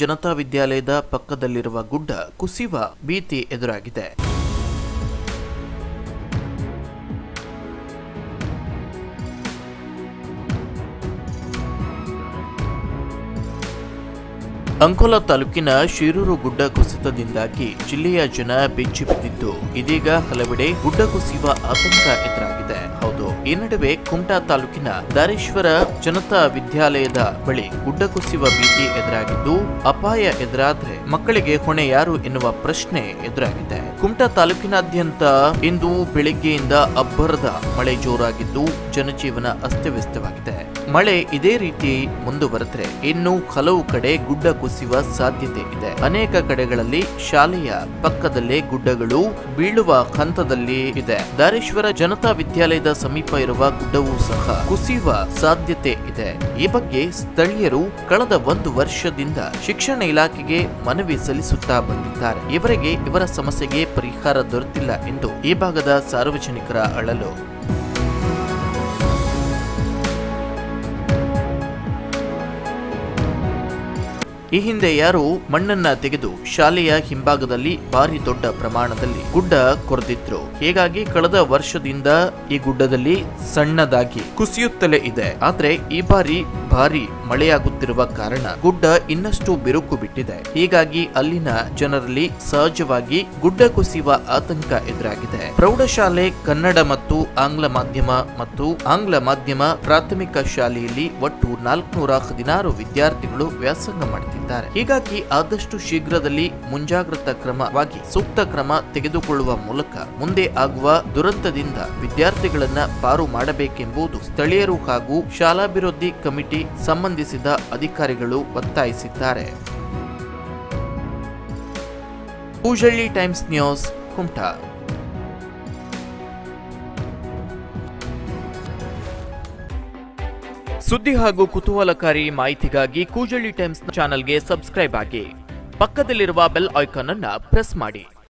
ಜನತಾ ವಿದ್ಯಾಲಯದ ಪಕ್ಕದಲ್ಲಿರುವ ಗುಡ್ಡ ಕುಸಿಯುವ ಭೀತಿ ಎದುರಾಗಿದೆ. ಅಂಕೋಲಾ ತಾಲೂಕಿನ ಶಿರೂರು ಗುಡ್ಡ ಕುಸಿತದಿಂದಾಗಿ ಜಿಲ್ಲೆಯ ಜನ ಬೆಚ್ಚಿ ಬಿದ್ದಿದ್ದು, ಇದೀಗ ಹಲವೆಡೆ ಗುಡ್ಡ ಕುಸಿಯುವ ಆತಂಕ ಎದುರಾಗಿದೆ. ಹೌದು, ಈ ನಡುವೆ ಕುಮಟಾ ತಾಲೂಕಿನ ದಾರೇಶ್ವರ ಜನತಾ ವಿದ್ಯಾಲಯದ ಬಳಿ ಗುಡ್ಡ ಕುಸಿಯುವ ಭೀತಿ ಎದುರಾಗಿದ್ದು, ಅಪಾಯ ಎದುರಾದ್ರೆ ಮಕ್ಕಳಿಗೆ ಹೊಣೆ ಯಾರು ಎನ್ನುವ ಪ್ರಶ್ನೆ ಎದುರಾಗಿದೆ. ಕುಮಟಾ ತಾಲೂಕಿನಾದ್ಯಂತ ಇಂದು ಬೆಳಿಗ್ಗೆಯಿಂದ ಅಬ್ಬರದ ಮಳೆ ಜೋರಾಗಿದ್ದು, ಜನಜೀವನ ಅಸ್ತವ್ಯಸ್ತವಾಗಿದೆ. ಮಳೆ ಇದೇ ರೀತಿ ಮುಂದುವರೆದರೆ ಇನ್ನು ಹಲವು ಕಡೆ ಗುಡ್ಡ ಕುಸಿಯುವ ಸಾಧ್ಯತೆ ಇದೆ. ಅನೇಕ ಕಡೆಗಳಲ್ಲಿ ಶಾಲೆಯ ಪಕ್ಕದಲ್ಲೇ ಗುಡ್ಡಗಳು ಬೀಳುವ ಹಂತದಲ್ಲಿ ಇದೆ. ದಾರೇಶ್ವರ ಜನತಾ ವಿದ್ಯಾಲಯದ ಸಮೀಪ ಇರುವ ಗುಡ್ಡವೂ ಸಹ ಕುಸಿಯುವ ಸಾಧ್ಯತೆ ಇದೆ. ಈ ಬಗ್ಗೆ ಸ್ಥಳೀಯರು ಕಳೆದ 1 ವರ್ಷದಿಂದ ಶಿಕ್ಷಣ ಇಲಾಖೆಗೆ ಮನವಿ ಸಲ್ಲಿಸುತ್ತಾ ಬಂದಿದ್ದಾರೆ. ಇವರಿಗೆ ಇವರ ಸಮಸ್ಯೆಗೆ ಪರಿಹಾರ ದೊರೆತಿಲ್ಲ ಎಂದು ಈ ಭಾಗದ ಸಾರ್ವಜನಿಕರ ಅಳಲು. ಈ ಹಿಂದೆ ಯಾರೋ ಮಣ್ಣನ್ನ ತೆಗೆದು ಶಾಲೆಯ ಹಿಂಭಾಗದಲ್ಲಿ ಭಾರಿ ದೊಡ್ಡ ಪ್ರಮಾಣದಲ್ಲಿ ಗುಡ್ಡ ಕೊರೆದಿದ್ರು. ಹೀಗಾಗಿ ಕಳೆದ ವರ್ಷದಿಂದ ಈ ಗುಡ್ಡದಲ್ಲಿ ಸಣ್ಣದಾಗಿ ಕುಸಿಯುತ್ತಲೇ ಇದೆ. ಆದ್ರೆ ಈ ಬಾರಿ ಭಾರಿ ಮಳೆಯಾಗುತ್ತಿರುವ ಕಾರಣ ಗುಡ್ಡ ಇನ್ನಷ್ಟು ಬಿರುಕು ಬಿಟ್ಟಿದೆ. ಹೀಗಾಗಿ ಅಲ್ಲಿನ ಜನರಲ್ಲಿ ಸಹಜವಾಗಿ ಗುಡ್ಡ ಕುಸಿಯುವ ಆತಂಕ ಎದುರಾಗಿದೆ. ಪ್ರೌಢಶಾಲೆ ಕನ್ನಡ ಮತ್ತು ಆಂಗ್ಲ ಮಾಧ್ಯಮ ಪ್ರಾಥಮಿಕ ಶಾಲೆಯಲ್ಲಿ ಒಟ್ಟು 416 ವಿದ್ಯಾರ್ಥಿಗಳು ವ್ಯಾಸಂಗ ಮಾಡುತ್ತಿದ್ದಾರೆ. ಹೀಗಾಗಿ ಆದಷ್ಟು ಶೀಘ್ರದಲ್ಲಿ ಮುಂಜಾಗ್ರತಾ ಕ್ರಮವಾಗಿ ಸೂಕ್ತ ಕ್ರಮ ತೆಗೆದುಕೊಳ್ಳುವ ಮೂಲಕ ಮುಂದೆ ಆಗುವ ದುರಂತದಿಂದ ವಿದ್ಯಾರ್ಥಿಗಳನ್ನ ಪಾರು ಮಾಡಬೇಕೆಂಬುದು ಸ್ಥಳೀಯರು ಹಾಗೂ ಶಾಲಾಭಿವೃದ್ಧಿ ಕಮಿಟಿ ಸಂಬಂಧಿಸಿದ ಅಧಿಕಾರಿಗಳು ಒತ್ತಾಯಿಸಿದ್ದಾರೆ. Koojalli times news, Kumta. ಸುದ್ದಿ ಹಾಗೂ ಕುತೂಹಲಕಾರಿ ಮಾಹಿತಿಗಾಗಿ ಕೂಜಳ್ಳಿ ಟೈಮ್ಸ್ ಚಾನೆಲ್ಗೆ ಸಬ್ಸ್ಕ್ರೈಬ್ ಆಗಿ. ಪಕ್ಕದಲ್ಲಿರುವ ಬೆಲ್ ಐಕಾನ್ ಅನ್ನು ಪ್ರೆಸ್ ಮಾಡಿ.